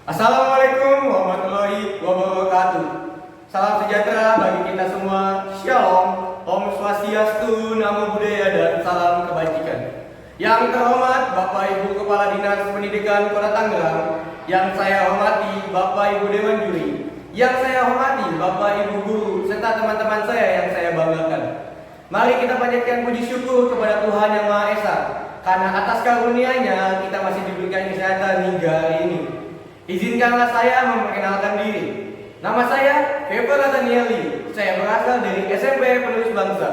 Assalamualaikum warahmatullahi wabarakatuh. Salam sejahtera bagi kita semua. Shalom, Om Swastiastu, Namo Buddhaya, dan salam kebajikan. Yang terhormat Bapak Ibu Kepala Dinas Pendidikan Kota Tangerang, yang saya hormati Bapak Ibu Dewan Juri, yang saya hormati Bapak Ibu Guru, serta teman-teman saya yang saya banggakan. Mari kita panjatkan puji syukur kepada Tuhan Yang Maha Esa, karena atas karunia-Nya kita masih diberikan kesehatan hingga hari ini. Izinkanlah saya memperkenalkan diri. Nama saya Febra Nathanieli. Saya berasal dari SMP Penulis Bangsa.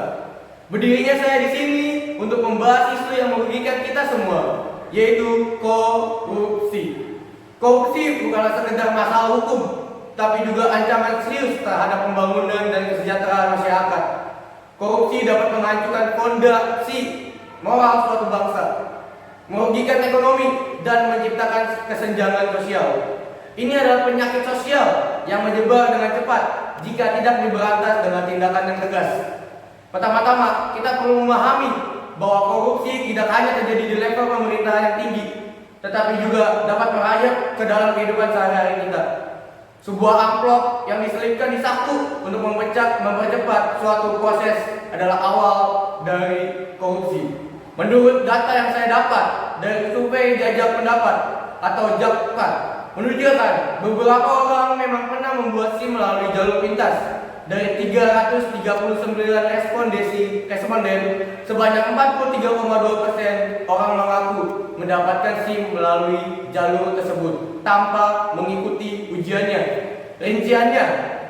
Berdirinya saya di sini untuk membahas isu yang merugikan kita semua, yaitu korupsi. Korupsi bukanlah sekedar masalah hukum, tapi juga ancaman serius terhadap pembangunan dan kesejahteraan masyarakat. Korupsi dapat menghancurkan fondasi moral suatu bangsa, merugikan ekonomi, dan menciptakan kesenjangan sosial. Ini adalah penyakit sosial yang menyebar dengan cepat jika tidak diberantas dengan tindakan yang tegas. Pertama-tama, kita perlu memahami bahwa korupsi tidak hanya terjadi di level pemerintahan yang tinggi, tetapi juga dapat merayap ke dalam kehidupan sehari-hari kita. Sebuah amplop yang diselipkan di saku untuk mempercepat suatu proses adalah awal dari korupsi. Menurut data yang saya dapat dari survei jajak pendapat atau JAPPA, menunjukkan beberapa orang memang pernah membuat SIM melalui jalur pintas. Dari 339 responden, sebanyak 43,2% orang mengaku mendapatkan SIM melalui jalur tersebut tanpa mengikuti ujiannya. Rinciannya,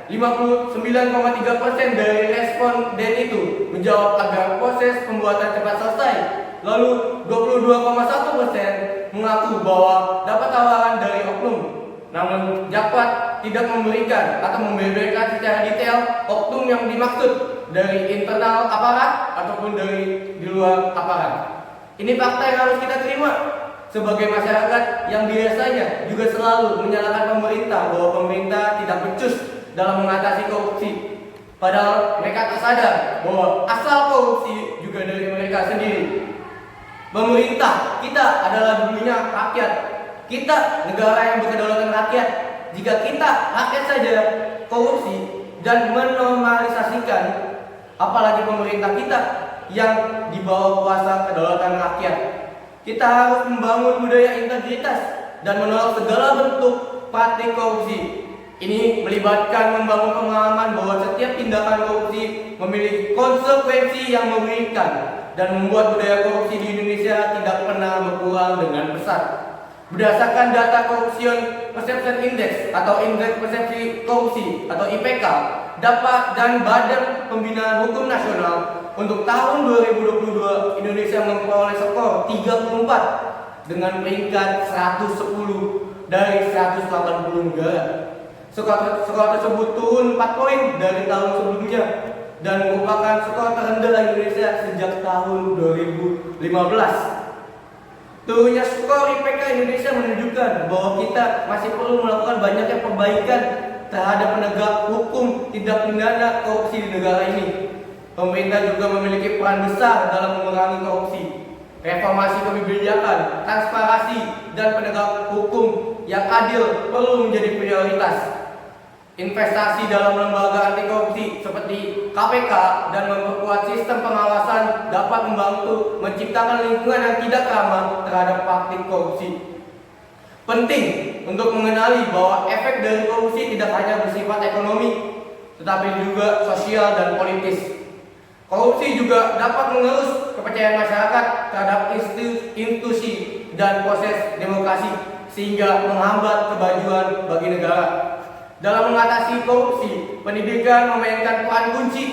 59,3% dari responden itu menjawab agar proses pembuatan cepat selesai. Lalu 22,1% mengaku bahwa dapat tawaran dari oknum. Namun Jakpart tidak memberikan atau membeberkan secara detail oknum yang dimaksud dari internal aparat ataupun dari di luar aparat. Ini fakta yang harus kita terima sebagai masyarakat yang biasanya juga selalu menyalahkan pemerintah bahwa pemerintah tidak becus dalam mengatasi korupsi. Padahal mereka tak sadar bahwa asal korupsi juga dari mereka sendiri. Pemerintah kita adalah dulunya rakyat. Kita negara yang berkedaulatan rakyat. Jika kita rakyat saja korupsi dan menormalisasikan, apalagi pemerintah kita yang di bawah kuasa kedaulatan rakyat. Kita harus membangun budaya integritas dan menolak segala bentuk praktik korupsi. Ini melibatkan membangun pemahaman bahwa setiap tindakan korupsi memiliki konsekuensi yang mengerikan dan membuat budaya korupsi di Indonesia tidak pernah berkurang dengan pesat. Berdasarkan data Corruption Perception Index atau Indeks Persepsi Korupsi atau IPK, dan Badan Pembinaan Hukum Nasional, untuk tahun 2022 Indonesia memperoleh skor 34 dengan peringkat 110 dari 180 negara. Skor tersebut turun 4 poin dari tahun sebelumnya dan merupakan skor terendah Indonesia sejak tahun 2015. Turunnya skor IPK Indonesia menunjukkan bahwa kita masih perlu melakukan banyaknya perbaikan terhadap penegak hukum tindak pidana korupsi di negara ini. Pemerintah juga memiliki peran besar dalam mengurangi korupsi. Reformasi kebijakan, transparansi, dan penegak hukum yang adil perlu menjadi prioritas. Investasi dalam lembaga anti korupsi seperti KPK dan memperkuat sistem pengawasan dapat membantu menciptakan lingkungan yang tidak ramah terhadap praktik korupsi. Penting untuk mengenali bahwa efek dari korupsi tidak hanya bersifat ekonomi, tetapi juga sosial dan politis. Korupsi juga dapat mengerus kepercayaan masyarakat terhadap institusi dan proses demokrasi, sehingga menghambat kemajuan bagi negara. Dalam mengatasi korupsi, pendidikan memainkan peran kunci.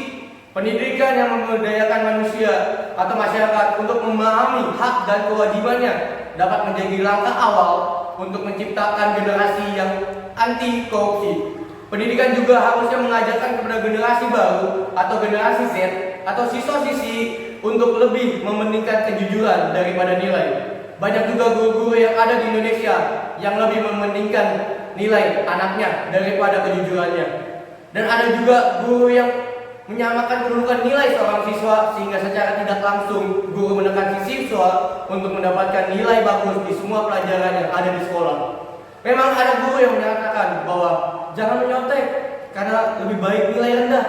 Pendidikan yang memberdayakan manusia atau masyarakat untuk memahami hak dan kewajibannya dapat menjadi langkah awal untuk menciptakan generasi yang anti korupsi. Pendidikan juga harusnya mengajarkan kepada generasi baru atau generasi Z atau siswa-siswi untuk lebih mementingkan kejujuran daripada nilai. Banyak juga guru-guru yang ada di Indonesia yang lebih mementingkan nilai anaknya daripada kejujurannya. Dan ada juga guru yang menyamakan kedudukan nilai seorang siswa sehingga secara tidak langsung guru menekan si siswa untuk mendapatkan nilai bagus di semua pelajaran yang ada di sekolah. Memang ada guru yang menyatakan bahwa jangan menyontek karena lebih baik nilai rendah,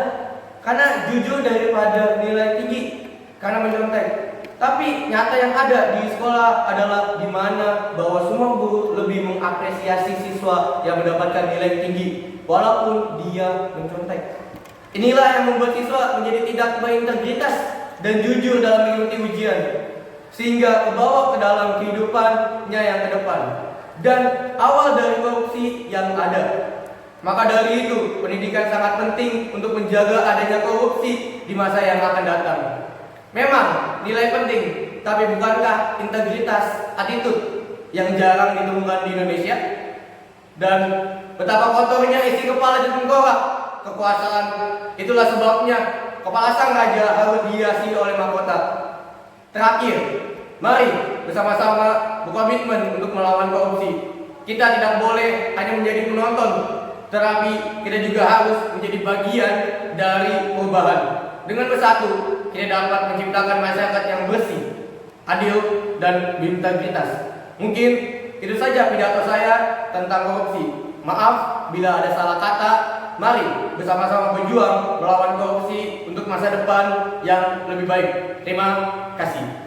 karena jujur daripada nilai tinggi karena menyontek. Tapi nyata yang ada di sekolah adalah di mana bahwa semua guru lebih mengapresiasi siswa yang mendapatkan nilai tinggi walaupun dia mencontek. Inilah yang membuat siswa menjadi tidak berintegritas dan jujur dalam mengikuti ujian, sehingga kebawa ke dalam kehidupannya yang ke depan dan awal dari korupsi yang ada. Maka dari itu, pendidikan sangat penting untuk menjaga adanya korupsi di masa yang akan datang. Memang nilai penting, tapi bukankah integritas, attitude yang jarang ditemukan di Indonesia? Dan betapa kotornya isi kepala di tengkorak kekuasaan. Itulah sebabnya kepala sang raja harus dihiasi oleh mahkota. Terakhir, mari bersama-sama berkomitmen untuk melawan korupsi. Kita tidak boleh hanya menjadi penonton, tetapi kita juga harus menjadi bagian dari perubahan. Dengan bersatu, kita dapat menciptakan masyarakat yang bersih, adil, dan berintegritas. Mungkin itu saja pidato saya tentang korupsi. Maaf bila ada salah kata. Mari bersama-sama berjuang melawan korupsi untuk masa depan yang lebih baik. Terima kasih.